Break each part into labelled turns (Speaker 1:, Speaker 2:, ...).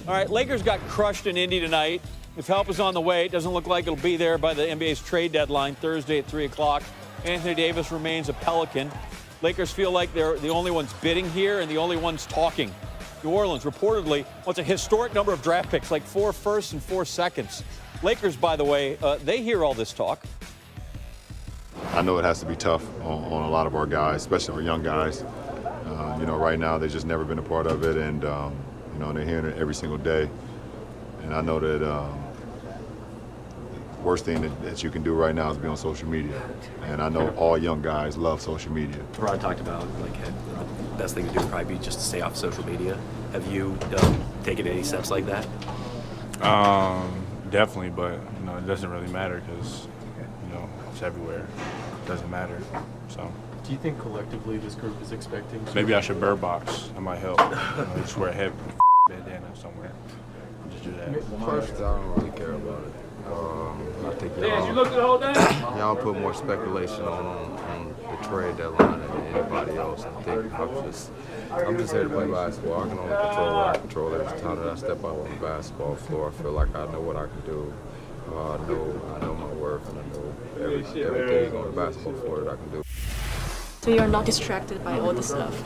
Speaker 1: All right, Lakers got crushed in Indy tonight. If help is on the way, it doesn't look like it'll be there by the NBA's trade deadline Thursday at 3 o'clock. Anthony Davis remains a Pelican. Lakers feel like they're the only ones bidding here and the only ones talking. New Orleans reportedly wants a historic number of draft picks, like 4 firsts and 4 seconds. Lakers, by the way, they hear all this talk.
Speaker 2: I know it has to be tough on a lot of our guys, especially our young guys. Right now they've just never been a part of it, and they're hearing it every single day. And I know that the worst thing that you can do right now is be on social media. And I know all young guys love social media.
Speaker 3: Rod talked about the best thing to do would probably be just to stay off social media. Have you taken any steps like that?
Speaker 4: Definitely, but it doesn't really matter because it's everywhere. It doesn't matter. So.
Speaker 5: Do you think collectively this group is expecting?
Speaker 4: Maybe I should bird box. That might help. Just wear a head bandana somewhere. Just do that.
Speaker 6: First, I don't really care about it. I think
Speaker 1: You looked at the whole thing?
Speaker 6: y'all put more speculation on the trade deadline than anybody else. I think I'm just here to play basketball. I can only control what I control. Every time that I step out on the basketball floor, I feel like I know what I can do. I know my worth, and I know everything on the basketball floor that I can do.
Speaker 7: So you're not distracted by all the stuff?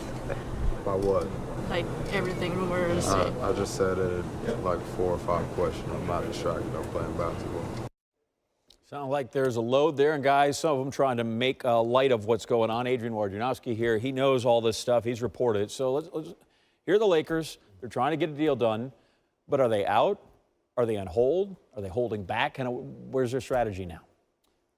Speaker 6: By what?
Speaker 7: Like everything, rumors?
Speaker 6: I just said it like 4 or 5 questions. I'm not distracted. I'm playing basketball.
Speaker 1: Sound like there's a load there, and guys, some of them trying to make light of what's going on. Adrian Wojnarowski here, he knows all this stuff. He's reported it. So let's hear the Lakers. They're trying to get a deal done, but are they out? Are they on hold? Are they holding back? Where's their strategy now?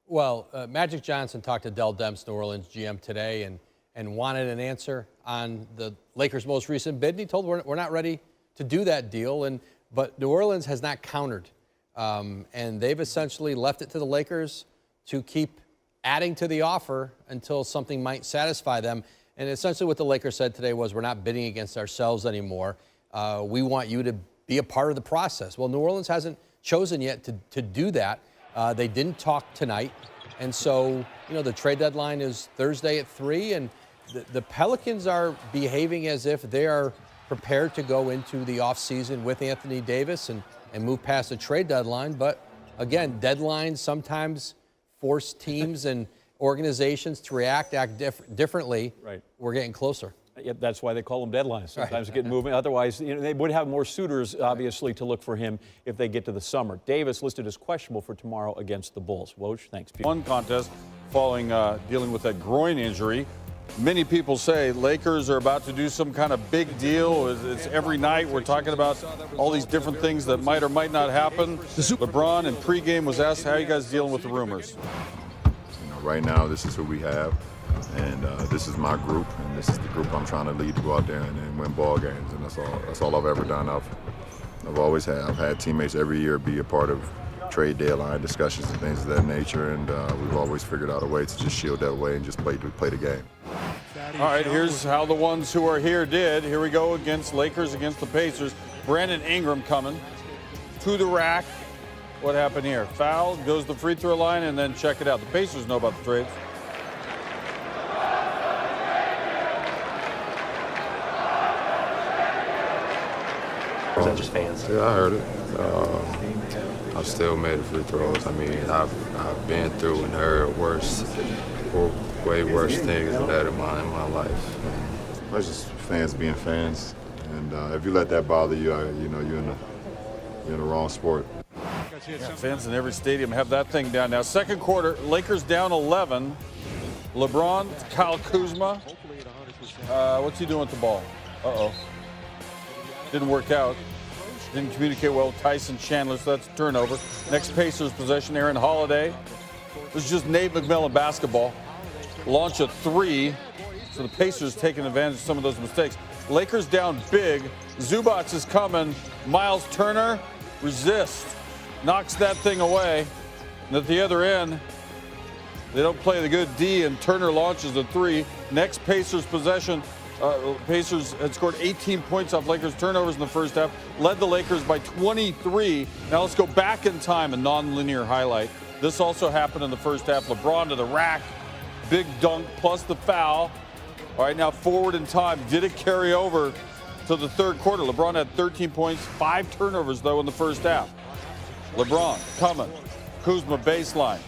Speaker 8: Well, Magic Johnson talked to Dell Demps, New Orleans GM, today and wanted an answer on the Lakers' most recent bid. And he told we're not ready to do that deal. But New Orleans has not countered. And they've essentially left it to the Lakers to keep adding to the offer until something might satisfy them. And essentially what the Lakers said today was, we're not bidding against ourselves anymore. We want you to be a part of the process. Well, New Orleans hasn't chosen yet to do that. They didn't talk tonight. And so, the trade deadline is Thursday at 3, and the Pelicans are behaving as if they are prepared to go into the offseason with Anthony Davis and move past the trade deadline. But again, deadlines sometimes force teams and organizations to act differently.
Speaker 1: Right.
Speaker 8: We're getting closer.
Speaker 1: Yep, that's why they call them deadlines. Sometimes get moving. Otherwise, they would have more suitors, obviously, to look for him if they get to the summer. Davis listed as questionable for tomorrow against the Bulls. Woj, thanks.
Speaker 9: One contest following dealing with that groin injury. Many people say Lakers are about to do some kind of big deal. It's every night we're talking about all these different things that might or might not happen. LeBron in pregame was asked, how are you guys dealing with the rumors?
Speaker 2: Right now, this is who we have. And this is my group, and this is the group I'm trying to lead to go out there and win ball games, and that's all I've ever done. I've had teammates every year be a part of trade deadline discussions and things of that nature, and we've always figured out a way to just shield that way and just play the game.
Speaker 9: All right, here's how the ones who are here did. Here we go against Lakers against the Pacers. Brandon Ingram coming to the rack. What happened here? Foul, goes to the free throw line, and then check it out. The Pacers know about the trades.
Speaker 3: Or is that just fans?
Speaker 6: Yeah, I heard it. I still made the free throws. I mean, I've been through and heard way worse things than that in my life.
Speaker 2: It's just fans being fans, and if you let that bother you, you're in the wrong sport.
Speaker 9: Yeah, fans in every stadium have that thing down now. Second quarter, Lakers down 11. LeBron, Kyle Kuzma. What's he doing with the ball? Uh-oh. Didn't work out. Didn't communicate well with Tyson Chandler, so that's a turnover. Next Pacers possession, Aaron Holiday. This is just Nate McMillan basketball. Launch a 3. So the Pacers taking advantage of some of those mistakes. Lakers down big. Zubac is coming. Miles Turner resists. Knocks that thing away. And at the other end, they don't play the good D, and Turner launches a 3. Next Pacers possession. Pacers had scored 18 points off Lakers turnovers in the first half, led the Lakers by 23. Now let's go back in time, a non-linear highlight. This also happened in the first half. LeBron to the rack, big dunk plus the foul. All right, now forward in time. Did it carry over to the third quarter. LeBron had 13 points, 5 turnovers, though, in the first half. LeBron coming. Kuzma baseline.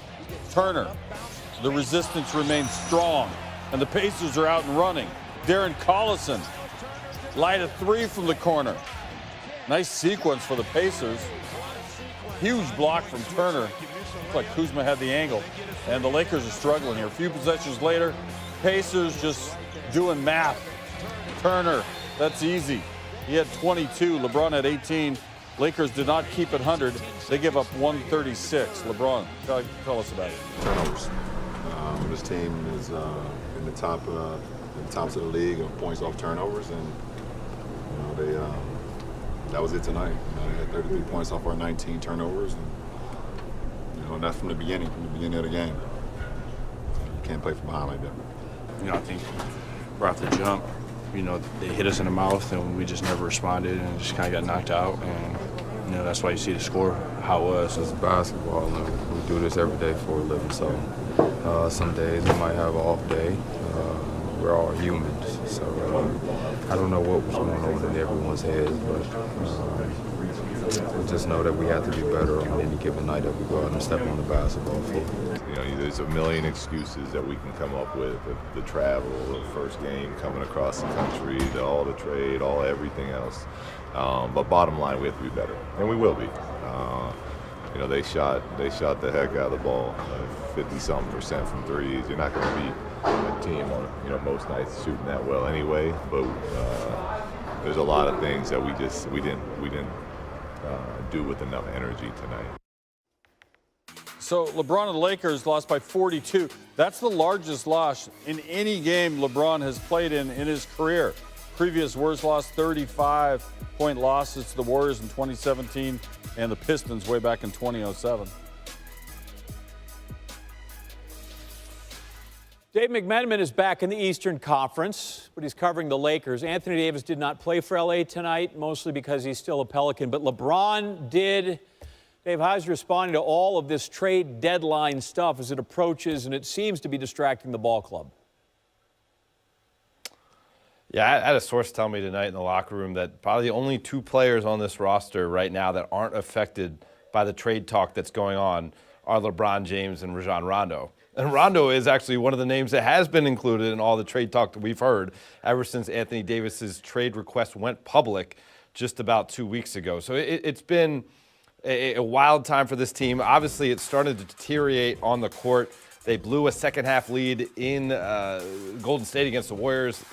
Speaker 9: Turner. The resistance remains strong, and the Pacers are out and running. Darren Collison light a 3 from the corner. Nice sequence for the Pacers. Huge block from Turner. Looks like Kuzma had the angle, and the Lakers are struggling here. A few possessions later, Pacers just doing math. Turner, that's easy. He had 22. LeBron had 18. Lakers did not keep it 100. They give up 136. LeBron, tell us about it.
Speaker 2: Turnovers. This team is in the tops of the league of points off turnovers, and that was it tonight. They had 33 points off our 19 turnovers, and that's from the beginning of the game. You can't play from behind like that.
Speaker 4: I think right off the jump, they hit us in the mouth, and we just never responded, and just kind of got knocked out. And that's why you see the score how it was.
Speaker 6: It's basketball, and we do this every day for a living. So some days we might have an off day. We're all humans, so I don't know what was going on in everyone's head, but we just know that we have to be better on any given night that we go out and step on the basketball floor.
Speaker 10: There's a million excuses that we can come up with: the travel, the first game coming across the country, all the trade, all everything else. But bottom line, we have to be better, and we will be. They shot the heck out of the ball, 50-something% from threes. You're not going to beat a team on most nights shooting that well anyway. But there's a lot of things that we didn't do with enough energy tonight.
Speaker 9: So LeBron and the Lakers lost by 42. That's the largest loss in any game LeBron has played in his career. Previous worst loss, 35-point losses to the Warriors in 2017 and the Pistons way back in 2007.
Speaker 1: Dave McMenamin is back in the Eastern Conference, but he's covering the Lakers. Anthony Davis did not play for LA tonight, mostly because he's still a Pelican, but LeBron did. Dave, how's you responding to all of this trade deadline stuff as it approaches and it seems to be distracting the ball club?
Speaker 11: Yeah, I had a source tell me tonight in the locker room that probably the only 2 players on this roster right now that aren't affected by the trade talk that's going on are LeBron James and Rajon Rondo. And Rondo is actually one of the names that has been included in all the trade talk that we've heard ever since Anthony Davis's trade request went public just about 2 weeks ago. So it's been a wild time for this team. Obviously, it started to deteriorate on the court. They blew a second-half lead in Golden State against the Warriors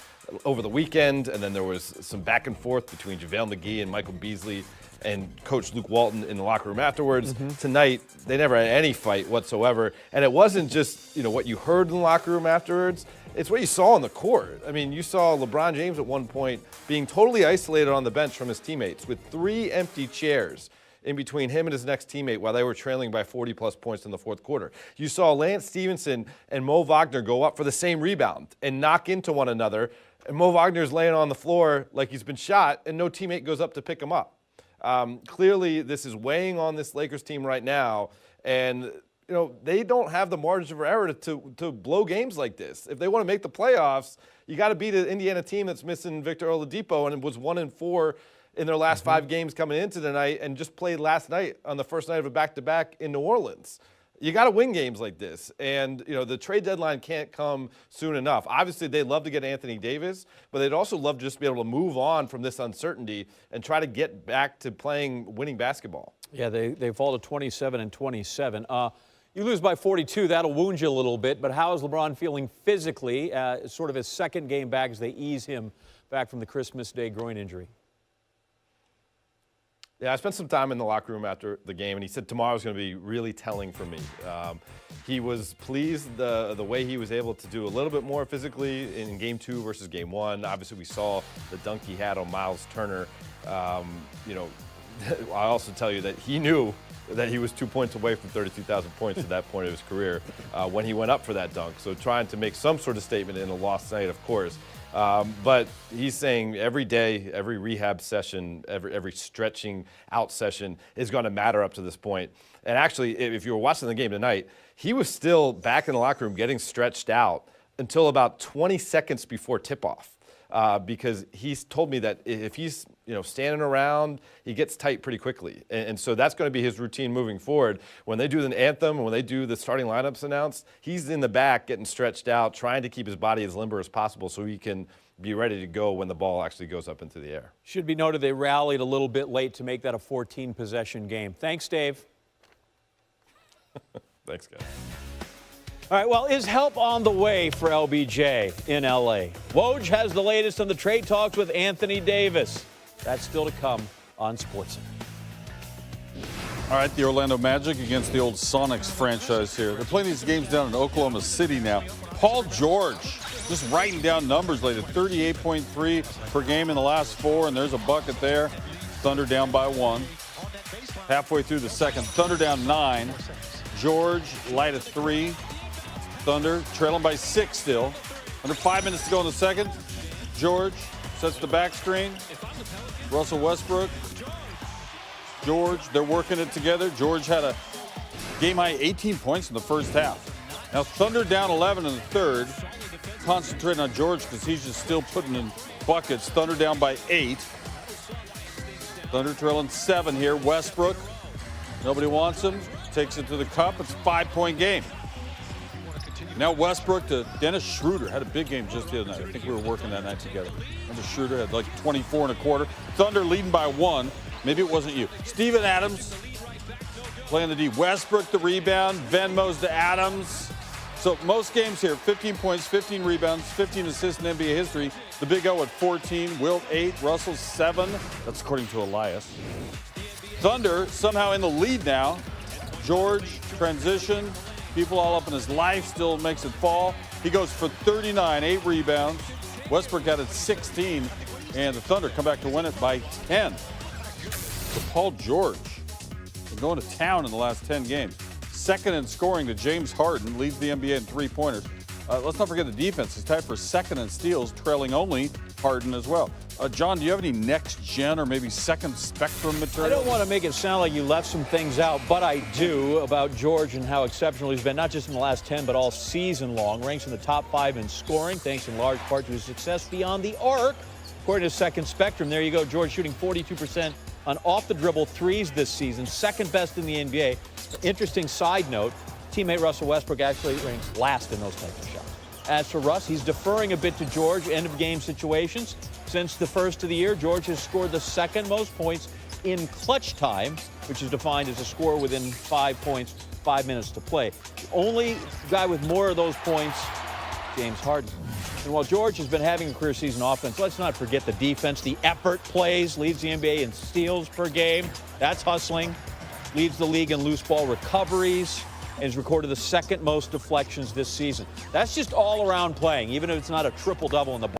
Speaker 11: over the weekend, and then there was some back and forth between JaVale McGee and Michael Beasley and Coach Luke Walton in the locker room afterwards. Tonight, they never had any fight whatsoever, and it wasn't just what you heard in the locker room afterwards. It's what you saw on the court. I mean, you saw LeBron James at one point being totally isolated on the bench from his teammates with 3 empty chairs in between him and his next teammate while they were trailing by 40-plus points in the fourth quarter. You saw Lance Stevenson and Mo Wagner go up for the same rebound and knock into one another, and Mo Wagner's laying on the floor like he's been shot, and no teammate goes up to pick him up. Clearly, this is weighing on this Lakers team right now, and they don't have the margin of error to blow games like this. If they want to make the playoffs, you got to beat an Indiana team that's missing Victor Oladipo and was 1-4 in their last 5 games coming into tonight, and just played last night on the first night of a back-to-back in New Orleans. You got to win games like this, and the trade deadline can't come soon enough. Obviously, they'd love to get Anthony Davis, but they'd also love to just be able to move on from this uncertainty and try to get back to playing winning basketball.
Speaker 1: Yeah, they fall to 27-27. You lose by 42, that'll wound you a little bit, but how is LeBron feeling physically, sort of his second game back as they ease him back from the Christmas Day groin injury?
Speaker 11: Yeah, I spent some time in the locker room after the game, and he said tomorrow's going to be really telling for me. He was pleased the way he was able to do a little bit more physically in Game 2 versus Game 1. Obviously, we saw the dunk he had on Miles Turner. I also tell you that he knew that he was 2 points away from 32,000 points at that point of his career when he went up for that dunk. So trying to make some sort of statement in a lost night, of course. But he's saying every day, every rehab session, every stretching out session is going to matter up to this point. And actually, if you were watching the game tonight, he was still back in the locker room getting stretched out until about 20 seconds before tip-off. because he's told me that if he's standing around, he gets tight pretty quickly. And so that's going to be his routine moving forward. When they do the anthem, when they do the starting lineups announced, he's in the back getting stretched out, trying to keep his body as limber as possible so he can be ready to go when the ball actually goes up into the air.
Speaker 1: Should be noted they rallied a little bit late to make that a 14-possession game. Thanks, Dave.
Speaker 11: Thanks, guys.
Speaker 1: All right, well, is help on the way for LBJ in L.A.? Woj has the latest on the trade talks with Anthony Davis. That's still to come on SportsCenter.
Speaker 9: All right, the Orlando Magic against the old Sonics franchise here. They're playing these games down in Oklahoma City now. Paul George just writing down numbers later. 38.3 per game in the last 4, and there's a bucket there. Thunder down by 1. Halfway through the second, Thunder down 9. George light at 3. Thunder trailing by 6 still. Under 5 minutes to go in the second. George sets the back screen. Russell Westbrook. George, they're working it together. George had a game-high 18 points in the first half. Now Thunder down 11 in the third. Concentrating on George because he's just still putting in buckets. Thunder down by 8. Thunder trailing 7 here. Westbrook, nobody wants him. Takes it to the cup. It's a 5-point game. Now Westbrook to Dennis Schroeder. Had a big game just the other night. I think we were working that night together. Dennis Schroeder had like 24 and a quarter. Thunder leading by 1. Maybe it wasn't you. Steven Adams playing the D. Westbrook the rebound. Venmos to Adams. So most games here, 15 points, 15 rebounds, 15 assists in NBA history. The Big O at 14, Wilt 8, Russell 7. That's according to Elias. Thunder somehow in the lead now. George, transition, people all up in his life, still makes it fall. He goes for 39, 8 rebounds. Westbrook got it 16, and the Thunder come back to win it by 10. So Paul George, been going to town in the last 10 games. Second in scoring to James Harden, leads the NBA in 3-pointers. Let's not forget the defense. He's tied for second in steals, trailing only Harden as well. John, do you have any next gen or maybe second spectrum material?
Speaker 1: I don't want to make it sound like you left some things out, but I do, about George and how exceptional he's been, not just in the last 10, but all season long. Ranks in the top 5 in scoring, thanks in large part to his success beyond the arc. According to Second Spectrum, there you go, George shooting 42% on off-the-dribble threes this season, second best in the NBA. Interesting side note, teammate Russell Westbrook actually ranks last in those types of shots. As for Russ, he's deferring a bit to George, end-of-game situations. Since the first of the year, George has scored the second most points in clutch time, which is defined as a score within 5 points, 5 minutes to play. The only guy with more of those points, James Harden. And while George has been having a career season offense, let's not forget the defense, the effort plays, leads the NBA in steals per game. That's hustling. Leads the league in loose ball recoveries, and has recorded the second most deflections this season. That's just all around playing, even if it's not a triple-double in the